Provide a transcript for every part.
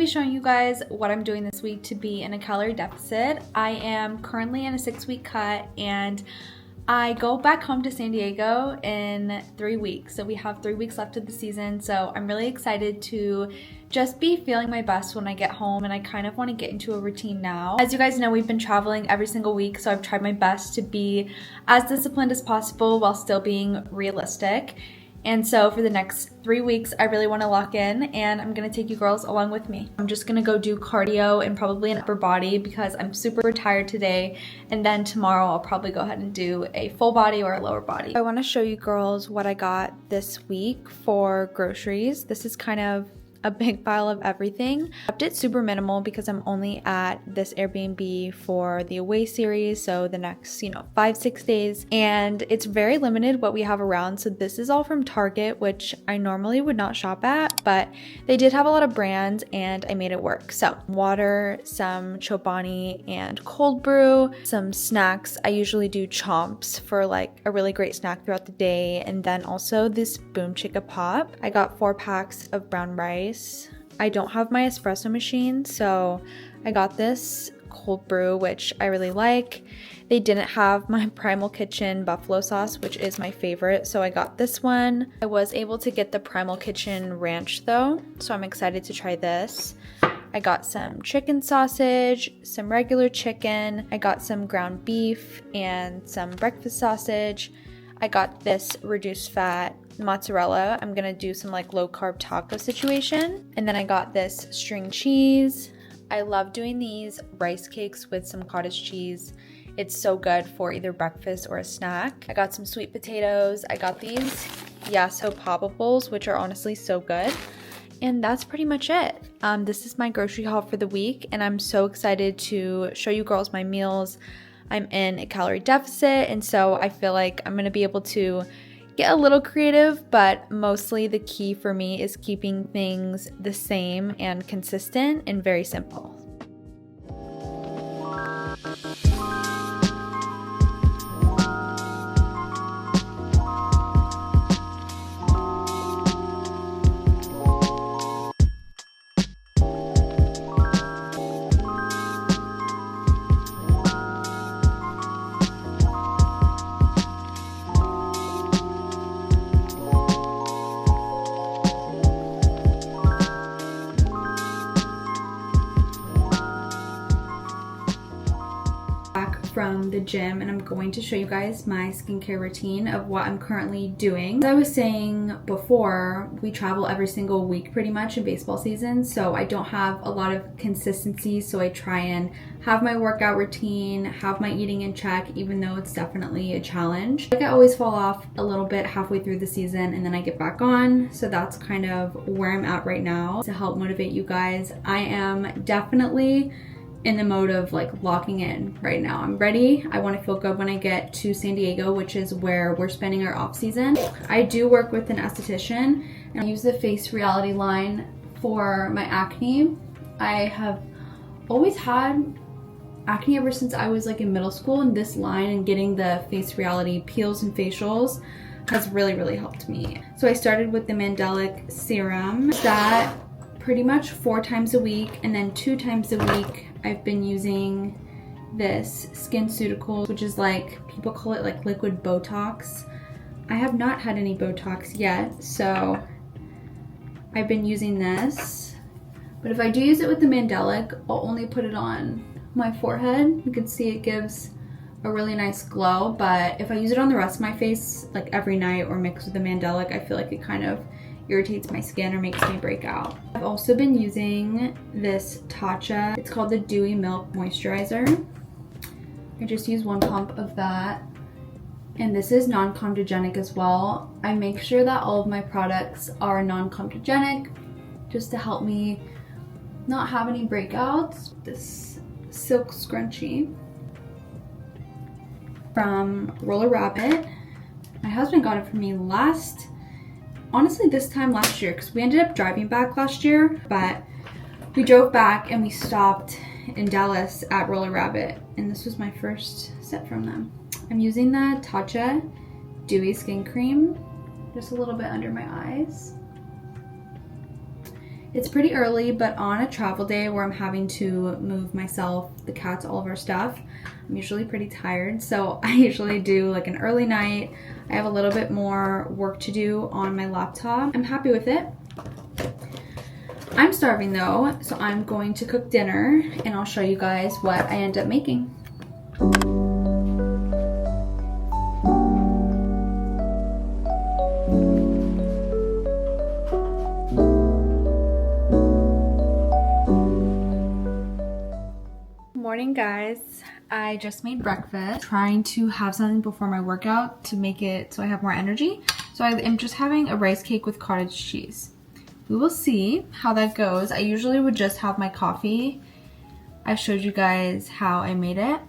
be showing you guys what I'm doing this week to be in a calorie deficit. I am currently in a 6-week cut and I go back home to San Diego in 3 weeks. So we have 3 weeks left of the season. So I'm really excited to just be feeling my best when I get home, and I kind of want to get into a routine now. As you guys know, we've been traveling every single week, so I've tried my best to be as disciplined as possible while still being realistic. And so for the next 3 weeks, I really want to lock in, and I'm going to take you girls along with me. I'm just going to go do cardio and probably an upper body because I'm super tired today. And then tomorrow I'll probably go ahead and do a full body or a lower body. I want to show you girls what I got this week for groceries. This is kind of a big pile of everything. I kept it super minimal because I'm only at this Airbnb for the away series, so the next 5-6 days, and it's very limited what we have around. So this is all from Target, which I normally would not shop at, but they did have a lot of brands and I made it work. So water, some Chobani and cold brew, some snacks. I usually do chomps for like a really great snack throughout the day, and then also this Boom Chicka Pop. I got 4 packs of brown rice. I don't have my espresso machine, so I got this cold brew, which I really like. They didn't have my Primal Kitchen buffalo sauce, which is my favorite, so I got this one. I was able to get the Primal Kitchen ranch though, so I'm excited to try this. I got some chicken sausage, some regular chicken. I got some ground beef and some breakfast sausage. I got this reduced fat mozzarella. I'm gonna do some like low carb taco situation. And then I got this string cheese. I love doing these rice cakes with some cottage cheese. It's so good for either breakfast or a snack. I got some sweet potatoes. I got these Yasso poppables, which are honestly so good. And that's pretty much it. This is my grocery haul for the week, and I'm so excited to show you girls my meals. I'm in a calorie deficit, and so I feel like I'm gonna be able to get a little creative, but mostly the key for me is keeping things the same and consistent and very simple. From the gym, and I'm going to show you guys my skincare routine of what I'm currently doing. As I was saying before, we travel every single week pretty much in baseball season, so I don't have a lot of consistency, so I try and have my workout routine, have my eating in check, even though it's definitely a challenge. Like I always fall off a little bit halfway through the season and then I get back on, so that's kind of where I'm at right now. To help motivate you guys, I am definitely in the mode of like locking in right now. I'm ready. I want to feel good when I get to San Diego, which is where we're spending our off season. I do work with an esthetician and I use the Face Reality line for my acne. I have always had acne ever since I was like in middle school, and this line and getting the Face Reality peels and facials has really helped me. So I started with the Mandelic serum. That pretty much 4 times a week, and then 2 times a week I've been using this SkinCeuticals, which is like, people call it like liquid Botox. I have not had any Botox yet, so I've been using this. But if I do use it with the Mandelic, I'll only put it on my forehead. You can see it gives a really nice glow, but if I use it on the rest of my face, like every night or mix with the Mandelic, I feel like it kind of irritates my skin or makes me break out. I've also been using this Tatcha. It's called the Dewy Milk Moisturizer. I just use 1 pump of that. And this is non-comedogenic as well. I make sure that all of my products are non-comedogenic just to help me not have any breakouts. This silk scrunchie from Roller Rabbit. My husband got it for me honestly this time last year, because we ended up driving back last year, but we drove back and we stopped in Dallas at Roller Rabbit, and this was my first set from them. I'm using the Tatcha Dewy Skin Cream just a little bit under my eyes. It's pretty early, but on a travel day where I'm having to move myself, the cats, all of our stuff, I'm usually pretty tired. So I usually do like an early night. I have a little bit more work to do on my laptop. I'm happy with it. I'm starving though, so I'm going to cook dinner and I'll show you guys what I end up making. Morning guys, I just made breakfast, trying to have something before my workout to make it so I have more energy. So I am just having a rice cake with cottage cheese. We will see how that goes. I usually would just have my coffee. I showed you guys how I made it.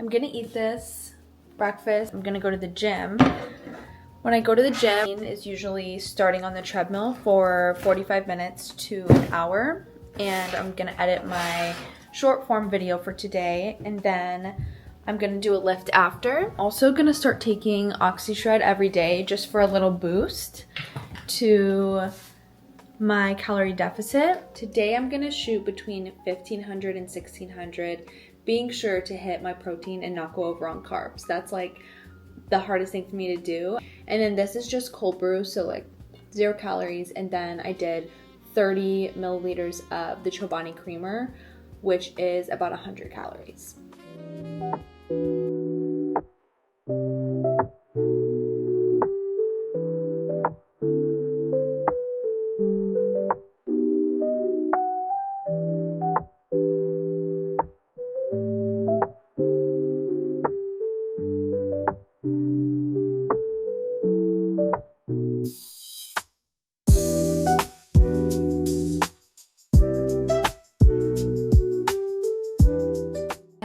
I'm gonna eat this breakfast. I'm gonna go to the gym. When I go to the gym, it's usually starting on the treadmill for 45 minutes to an hour. And I'm gonna edit my short form video for today, and then I'm gonna do a lift after. Also gonna start taking OxyShred every day just for a little boost to my calorie deficit. Today I'm gonna shoot between 1500 and 1600, being sure to hit my protein and not go over on carbs. That's like the hardest thing for me to do. And then this is just cold brew, so like 0 calories, and then I did 30 milliliters of the Chobani creamer, which is about 100 calories.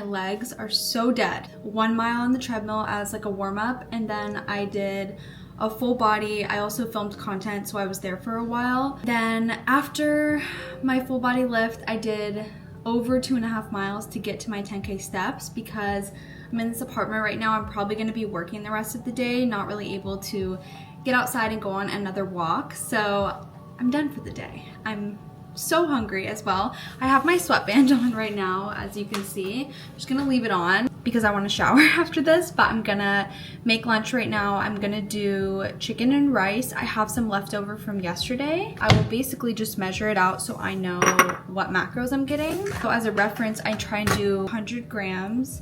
Legs are so dead. 1 mile on the treadmill as like a warm-up, and then I did a full body. I also filmed content, so I was there for a while. Then after my full body lift, I did over 2.5 miles to get to my 10K steps because I'm in this apartment right now. I'm probably going to be working the rest of the day, not really able to get outside and go on another walk. So I'm done for the day. I'm so hungry as well. I have my sweatband on right now, as you can see. I'm just gonna leave it on because I want to shower after this, but I'm gonna make lunch right now. I'm gonna do chicken and rice. I have some leftover from yesterday. I will basically just measure it out so I know what macros I'm getting. So as a reference, I try and do 100 grams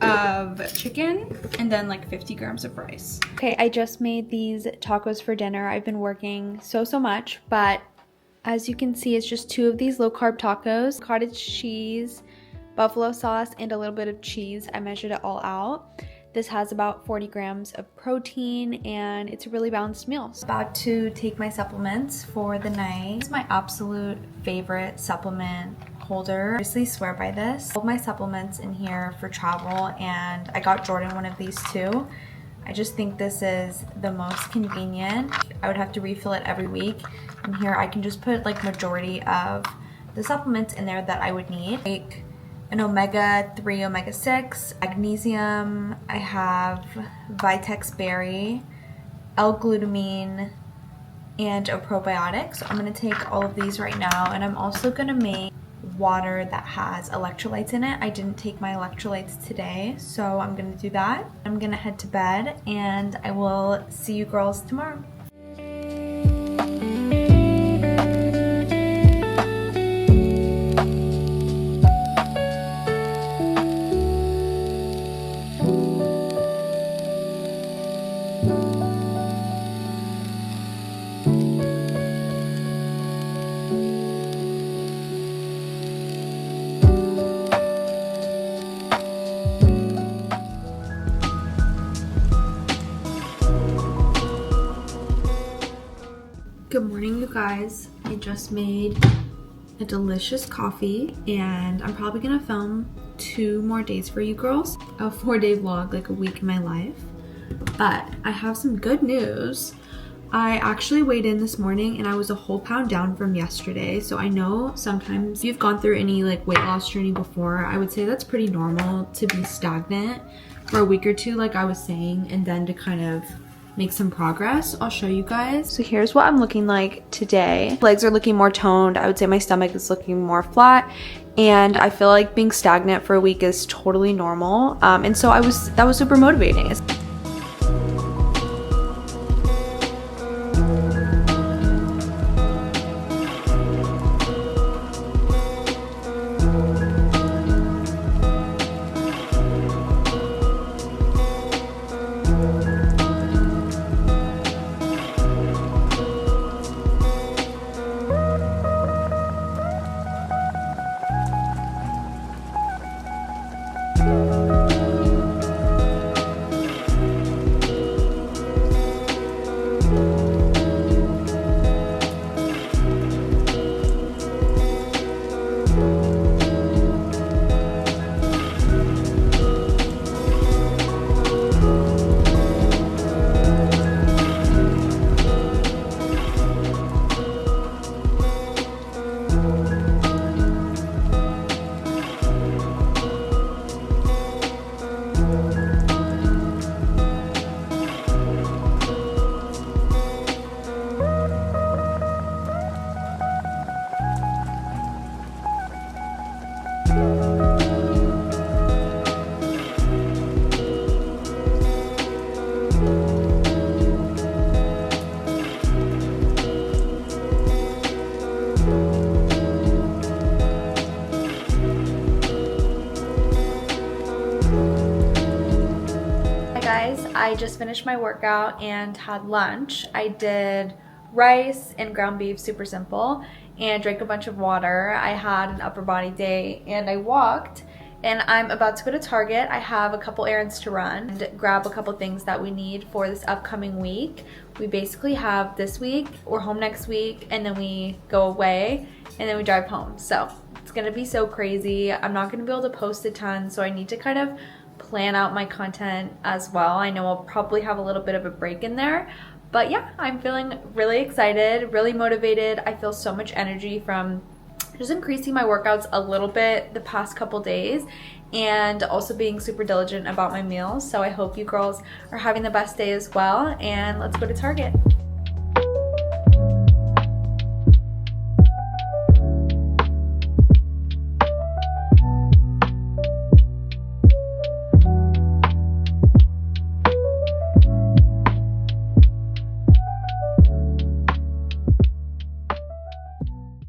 of chicken and then like 50 grams of rice. Okay, I just made these tacos for dinner. I've been working so much, but as you can see, it's just 2 of these low-carb tacos, cottage cheese, buffalo sauce, and a little bit of cheese. I measured it all out. This has about 40 grams of protein, and it's a really balanced meal. About to take my supplements for the night. This is my absolute favorite supplement holder. I seriously swear by this. All of my supplements in here for travel, and I got Jordan one of these too. I just think this is the most convenient. I would have to refill it every week. And here I can just put like majority of the supplements in there that I would need. Like an omega-3, omega-6, magnesium. I have Vitex Berry, L-glutamine, and a probiotic. So I'm gonna take all of these right now, and I'm also gonna make water that has electrolytes in it. I didn't take my electrolytes today, so I'm gonna do that. I'm gonna head to bed, and I will see you girls tomorrow. Good morning, you guys. I just made a delicious coffee, and I'm probably gonna film 2 more days for you girls. A 4-day vlog, like a week in my life. But I have some good news. I actually weighed in this morning and I was a whole pound down from yesterday. So I know sometimes if you've gone through any like weight loss journey before, I would say that's pretty normal to be stagnant for a week or 2, like I was saying, and then to kind of, make some progress. I'll show you guys. So here's what I'm looking like today. Legs are looking more toned. I would say my stomach is looking more flat, and I feel like being stagnant for a week is totally normal. And so that was super motivating. I just finished my workout and had lunch. I did rice and ground beef, super simple, and drank a bunch of water. I had an upper body day and I walked, and I'm about to go to Target. I have a couple errands to run and grab a couple things that we need for this upcoming week. We basically have this week, we're home next week, and then we go away and then we drive home. So it's gonna be so crazy. I'm not gonna be able to post a ton, so I need to kind of plan out my content as well. I know I'll probably have a little bit of a break in there, but yeah, I'm feeling really excited, really motivated. I feel so much energy from just increasing my workouts a little bit the past couple days, and also being super diligent about my meals. So I hope you girls are having the best day as well, and let's go to Target.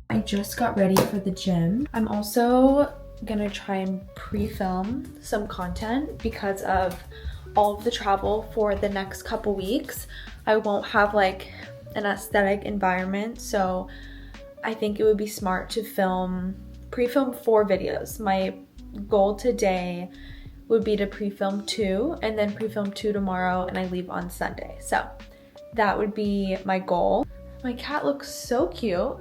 I just got ready for the gym. I'm also gonna try and pre-film some content because of all of the travel for the next couple weeks. I won't have like an aesthetic environment, so I think it would be smart to pre-film 4 videos. My goal today would be to pre-film 2 and then pre-film 2 tomorrow, and I leave on Sunday. So that would be my goal. My cat looks so cute.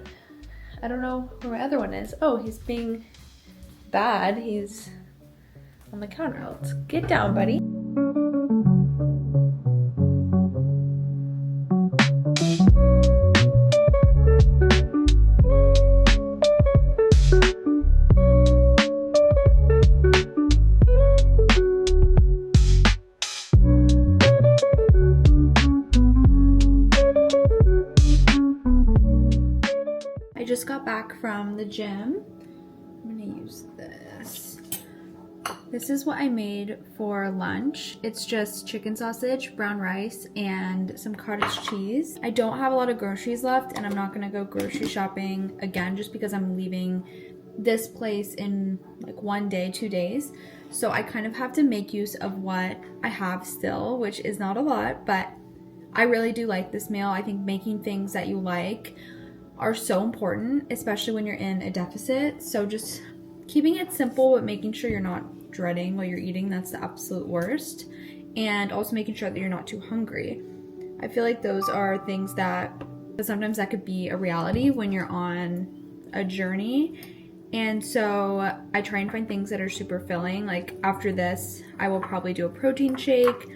I don't know where my other one is. Oh, he's being bad. He's on the counter. Let's get down, buddy. I just got back from the gym. I'm gonna use this. This is what I made for lunch. It's just chicken sausage, brown rice, and some cottage cheese. I don't have a lot of groceries left, and I'm not gonna go grocery shopping again just because I'm leaving this place in like 1 day, 2 days. So I kind of have to make use of what I have still, which is not a lot, but I really do like this meal. I think making things that you like are so important, especially when you're in a deficit. So just keeping it simple, but making sure you're not dreading while you're eating. That's the absolute worst. And also making sure that you're not too hungry. I feel like those are things that sometimes that could be a reality when you're on a journey. And so I try and find things that are super filling. Like after this, I will probably do a protein shake,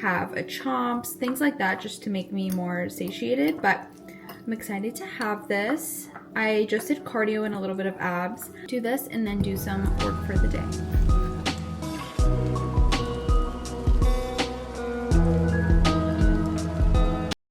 have a chomps, things like that, just to make me more satiated. But I'm excited to have this. I just did cardio and a little bit of abs. Do this and then do some work for the day.